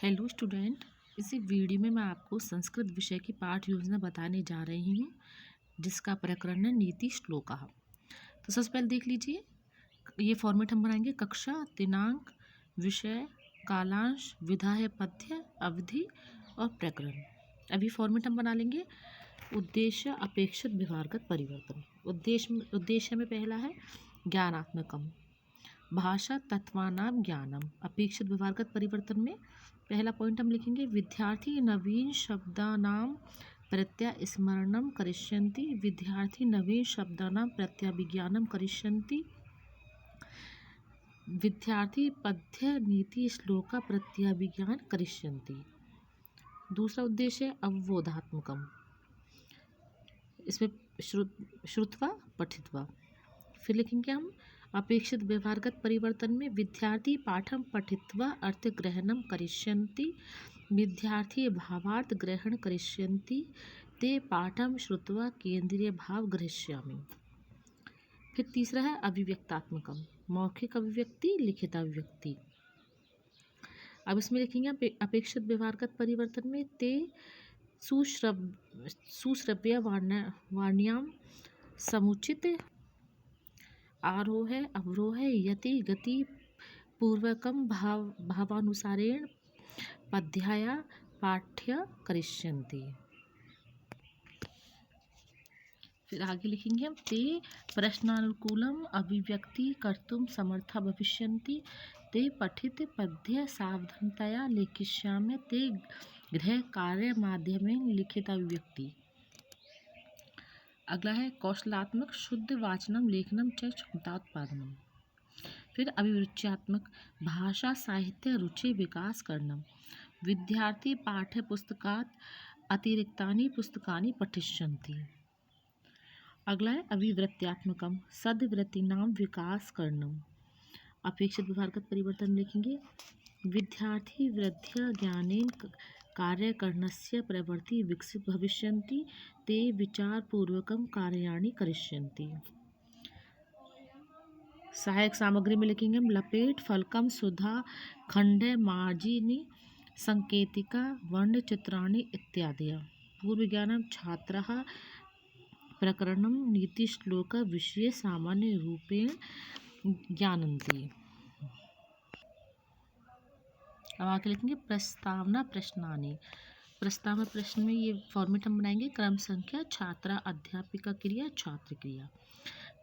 Hello student, इसी video में मैं आपको संस्कृत विषय की पाठ योजना बताने जा रही हूँ जिसका प्रकरण है नीति श्लोका। तो सबसे पहले देख लीजिए, ये फॉर्मेट हम बनाएंगे: कक्षा, दिनांक, विषय, कालांश, विधाय पद्य, अवधि और प्रकरण। अभी फॉर्मेट हम बना लेंगे। उद्देश्य, अपेक्षित व्यवहारगत परिवर्तन। उद्देश्य में पहला है ज्ञानात्मकम, भाषा तत्वानाम ज्ञानम। अपेक्षित व्यवहारगत परिवर्तन में पहला पॉइंट हम लिखेंगे: विद्यार्थी नवीन शब्दानां प्रत्यास्मरणं करिष्यन्ति। विद्यार्थी नवीन शब्दानां प्रत्याभिज्ञानं करिष्यन्ति। विद्यार्थी पद्य नीति श्लोका प्रत्याभिज्ञान करिष्यन्ति। दूसरा उद्देश्य है अवबोधात्मकम, इसमें श्रुत्वा पठित्वा। फिर लिखेंगे हम अपेक्षित व्यवहारगत परिवर्तन में: विद्यार्थी पाठं पठित्वा अर्थग्रहणं करिष्यन्ति। विद्यार्थी भावार्थ ग्रहण करिष्यन्ति। ते पाठं श्रुत्वा केंद्रीय भाव ग्रहीष्यामि। फिर तीसरा है अभिव्यक्तात्मकम, मौखिक अभिव्यक्ति, लिखित अभिव्यक्ति। अब इसमें लिखेंगे अपेक्षित व्यवहारगत परिवर्तन में: ते सुश्रव्य वाण्याम समुचित आरोह अवरोह यति गति पूर्वकम भावानुसारेण पद्याया पाठ्य करिष्यन्ति। फिर आगे लिखेंगे हम ते प्रश्नानुकूलम अभिव्यक्ति कर्तुम समर्था भविष्यन्ति। ते पठित पद्य सावधानतया लेखिष्यामि। ते गृह कार्य माध्यमेन लिखित अभिव्यक्ति। अगला है कौशलात्मक, शुद्ध वाचनम लेखनम च क्षमतात्पादनम। फिर अभिरुच्यात्मक, भाषा साहित्य रुचि विकास करणम। विद्यार्थी पाठ्य पुस्तकात् अतिरिक्तानि पुस्तकानि पठिष्यन्ति। अगला है अभिवृत्त्यात्मकम, सद्वृत्तीनां विकास करणम। अपेक्षित व्यवहारगत परिवर्तन लिखेंगे: विद्यार्थी वृद्ध्या ज्ञानेन कार्यकरणस्य प्रवृत्ति विकसित भविष्यन्ति। ते विचारपूर्वकं कार्याणि करिष्यन्ति। सहायक सामग्री में लिखेंगे हम लपेट, फलकम, सुधा, खंडे, मार्जिनी, संकेतिका, वर्ण चित्राणि इत्यादि। पूर्वज्ञानम छात्रः प्रकरणम नीतिश्लोक विषये सामान्य रूपेण जानन्ति। अब आगे लिखेंगे प्रस्तावना प्रश्नानि। प्रस्तावना प्रश्न में ये फॉर्मेट हम बनाएंगे: क्रम संख्या, छात्रा अध्यापिका क्रिया, छात्र क्रिया।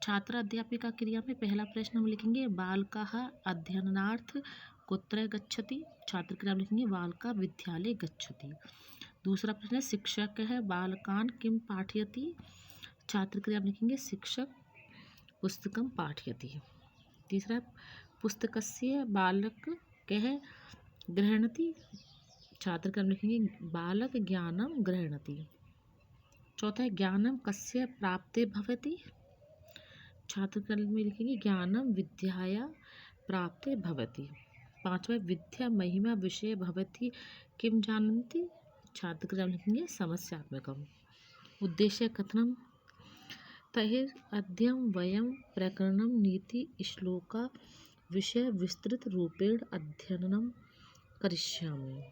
छात्रा अध्यापिका क्रिया में पहला प्रश्न हम लिखेंगे बालकः अध्ययनार्थ कुत्र गच्छति। छात्र क्रिया में लिखेंगे बालकः विद्यालये गच्छति। दूसरा प्रश्न है शिक्षक है बालकान् किं पाठयति। छात्र क्रिया में लिखेंगे शिक्षक पुस्तकं पाठयति। तीसरा पुस्तकस्य बालकः गृह्णाति। छात्र क्रिया में लिखेंगे बालक ज्ञानम गृह्णाति। चौथा है ज्ञानम कस्य प्राप्ते भवति। छात्र क्रिया में लिखेंगे ज्ञानम विद्याया प्राप्ते भवति। पांचवा विद्या महिमा विषय भवति किम जानन्ति। छात्र क्रिया में लिखेंगे समस्यात्मकम। उद्देश्य कथनम तैर अद्यम वयम प्रकरणम नीति श्लोका विषय विस्तृत रूपेण अध्ययनम करिष्यामि।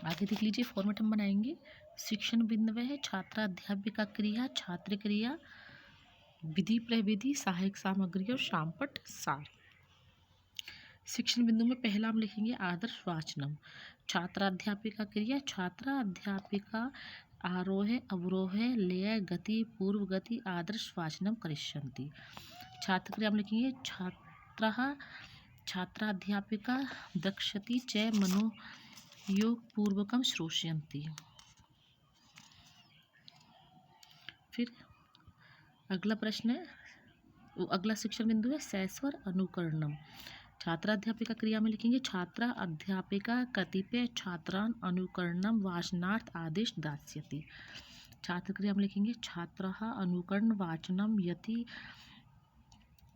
आगे देख लीजिए, फॉर्मेट हम बनाएंगे: शिक्षण बिंदु है छात्रा अध्यापिका क्रिया, छात्र क्रिया, विधि प्रविधि, सहायक सामग्री और शामपट सार। शिक्षण बिंदु में पहला हम लिखेंगे आदर्श वाचनम। छात्रा अध्यापिका क्रिया, छात्रा अध्यापिका आरोह अवरोह लय गति पूर्व गति आदर्श वाचनम करिष्यन्ति। छात्र क्रिया में लिखेंगे छात्रा अध्यापिका दक्षति च मनोयोग पूर्वकम श्रोष्यन्ति। फिर अगला प्रश्न है, अगला शिक्षण बिंदु है सैस्वर अनुकरणम। छात्रा अध्यापिका क्रिया में लिखेंगे छात्रा अध्यापिका कतिपय छात्रान् अनुकरणम वाचनार्थ आदेश दास्यति। छात्र क्रिया में लिखेंगे छात्रः अनुकरण वाचनम यति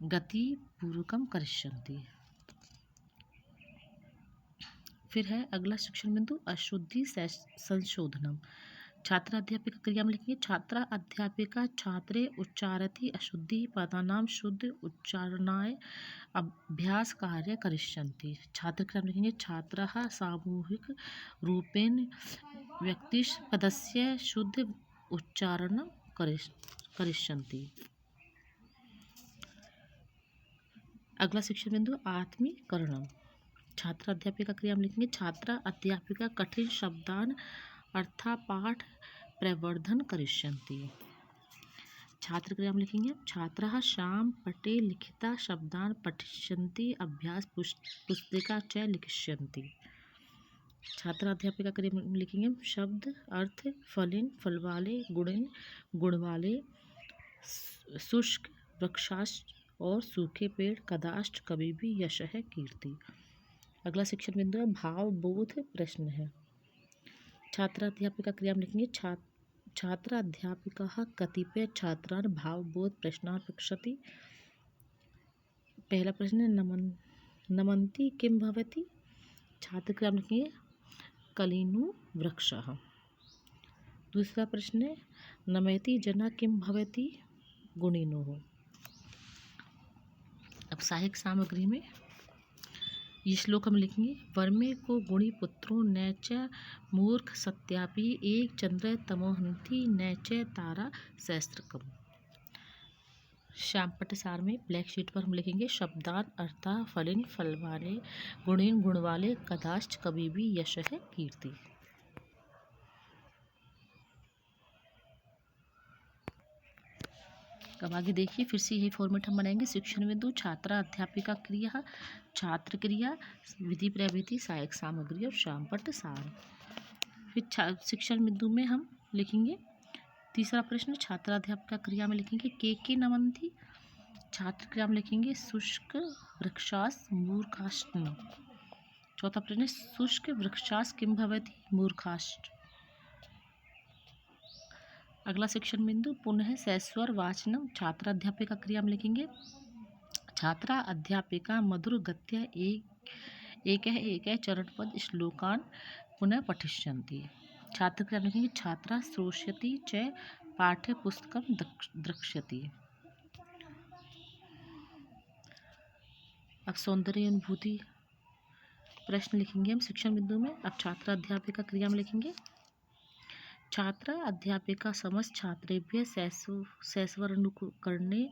गति पूर्वकम करिष्यन्ति। फिर है अगला शिक्षण बिंदु अशुद्धि संशोधनम। छात्रा अध्यापिका क्रिया में लिखेंगे छात्रा अध्यापिका छात्रे उच्चारति अशुद्धि पदानां शुद्ध उच्चारणाय अभ्यास कार्य करिष्यन्ति। छात्र क्रिया में लिखेंगे छात्राः सामूहिक रूपेण व्यक्तिपदस्य शुद्ध उच्चारणं करिष्यन्ति। अगला शिक्षण बिंदु आत्मीकरणम। छात्रा अध्यापिका क्रिया में लिखेंगे छात्रा अध्यापिका कठिन शब्दान अर्थापाठ प्रवर्धन करिष्यन्ति। छात्र क्रिया में लिखेंगे छात्राः श्याम पटे लिखिता शब्दान पठिष्यन्ति अभ्यास पुस्तिका च लिखिष्यन्ति। छात्रा अध्यापिका क्रिया में लिखेंगे शब्द अर्थ फलिन फल वाले गुण वाले शुष्क वृक्षाश्च और सूखे पेड़ कदाश्च कभी भी यश है कीर्ति। अगला शिक्षण बिंदु है भाव बोध प्रश्न है। छात्रा अध्यापिका क्रिया में लिखेंगे छात्रा अध्यापिका कतिपय छात्रान् भावबोध प्रश्नान् पृच्छति। पहला प्रश्न है नमन्ति किं भवति। छात्र क्रिया में लिखेंगे कलिनु वृक्षः। दूसरा प्रश्न है नमयति जना किं भवति गुणिनोः। अब सहायक सामग्री में ये श्लोक हम लिखेंगे वर्मे को गुणी पुत्रो न च मूर्ख सत्यापि एक चंद्र तमोहंति न च तारा सहस्त्रकम। श्याम पटसार में ब्लैक शीट पर हम लिखेंगे शब्दान अर्था फलिन फल वाले गुणिन गुण वाले कदाश्च कभी भी यश है कीर्ति। अब आगे देखिए फिर से यही फॉर्मेट हम बनाएंगे। शिक्षण बिंदु छात्रा अध्यापिका क्रिया छात्र क्रिया विधि प्रविधि सहायक सामग्री और श्यामपट्ट सार। फिर शिक्षण बिंदु में हम लिखेंगे तीसरा प्रश्न छात्रा अध्यापिका क्रिया में लिखेंगे के नमन्ति। छात्र क्रिया में लिखेंगे शुष्क वृक्षास मूर्खाष्ट। चौथा प्रश्न शुष्क वृक्षास किं भवति मूर्खाष्ट। अगला शिक्षण बिंदु पुनः सस्वर वाचनम। छात्रा अध्यापिका क्रिया में लिखेंगे छात्रा अध्यापिका मधुर गत्या एक चरणपद श्लोकान पुनः पठिष्यन्ति। छात्र क्रिया में लिखेंगे छात्रा श्रोष्यति च पाठ्यपुस्तकं द्रक्ष्यति। अब सौंदर्य अनुभूति प्रश्न लिखेंगे हम शिक्षण बिंदु में। अब छात्रा अध्यापिका क्रिया में लिखेंगे छात्रा अध्यापिका समस्त छात्रेभ्यः सस्वरानुकरणे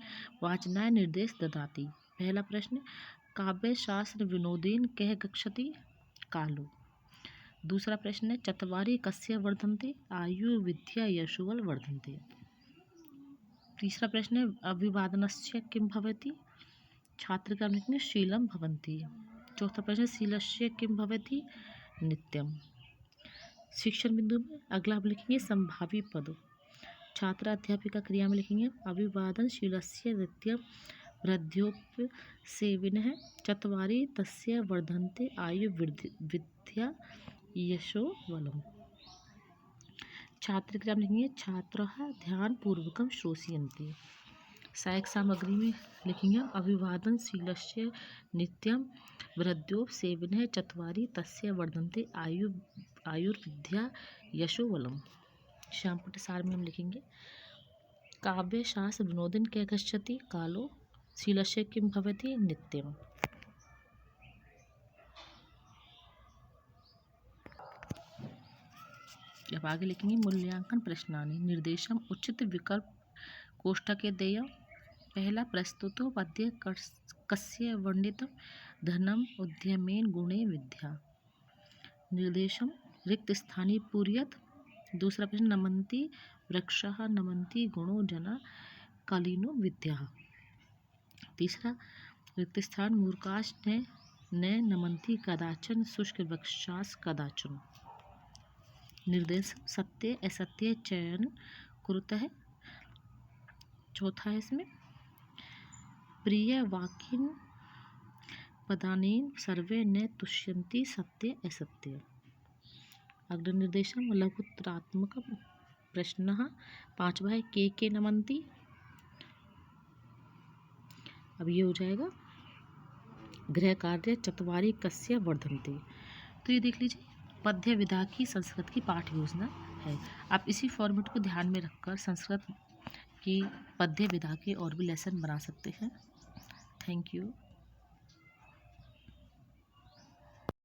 वाचनाय निर्देश ददाति। पहला प्रश्न काव्यशास्त्र विनोदेन कः गच्छति कालो। दूसरा प्रश्न है चत्वारि कस्य वर्धन्ते आयु विद्या यशोबल वर्धन्ते। तीसरा प्रश्न है अभिवादनस्य किं भवति। छात्र का लिखने शीलं भवन्ति। चौथा प्रश्न शीलस्य किं भवति नित्यम। शिक्षण बिंदु में अगला आप लिखेंगे संभावी पद। छात्रा अध्यापिका क्रिया में लिखेंगे अभिवादन शीलस्य नित्यम वृद्ध्योपसेविनः चत्वारि तस्य वर्धन्ते आयु विद्या यशो बलम। छात्र क्रिया में लिखेंगे छात्राः ध्यानपूर्वकं श्रोष्यन्ति। सहायक सामग्री में लिखेंगे अभिवादन शीलस्य नित्यम वृद्ध्योपसेविनः चत्वारि तस्य वर्धन्ते आयुर्विद्या यशो बलम। श्यामपट्ट सार में हम लिखेंगे काव्यशास्त्र विनोदन कः गच्छति कालो शीलस्य किं भवति नित्यम। अब आगे लिखेंगे मूल्यांकन प्रश्नानि निर्देशम उचित विकल्प कोष्ठके देयम्। पहला प्रस्तुतो पद्य कस्य वर्णितं धनम उद्यमेन गुणे विद्या। निर्देशम रिक्त स्थानी पूर्यत। दूसरा प्रश्न नमन्ति वृक्षः नमन्ति गुणो जना कालीनो विद्या। तीसरा रिक्त स्थान मूर्खाश्च न नमन्ति कदाचन शुष्क वृक्षास कदाचन। निर्देश सत्य असत्य चयन कुरुतः। चौथा है इसमें प्रिय वाक्यन पदानेन सर्वे न तुष्यन्ति सत्य असत्य। अग्र निर्देशम लघुत्तरात्मक प्रश्नः। पांचवा है के नमन्ति। अब ये हो जाएगा गृह कार्य चत्वारि कस्य वर्धन्ते। तो ये देख लीजिए पद्य विधा की संस्कृत की पाठ योजना है। आप इसी फॉर्मेट को ध्यान में रखकर संस्कृत की पद्य विधा के और भी लेसन बना सकते हैं। Thank you.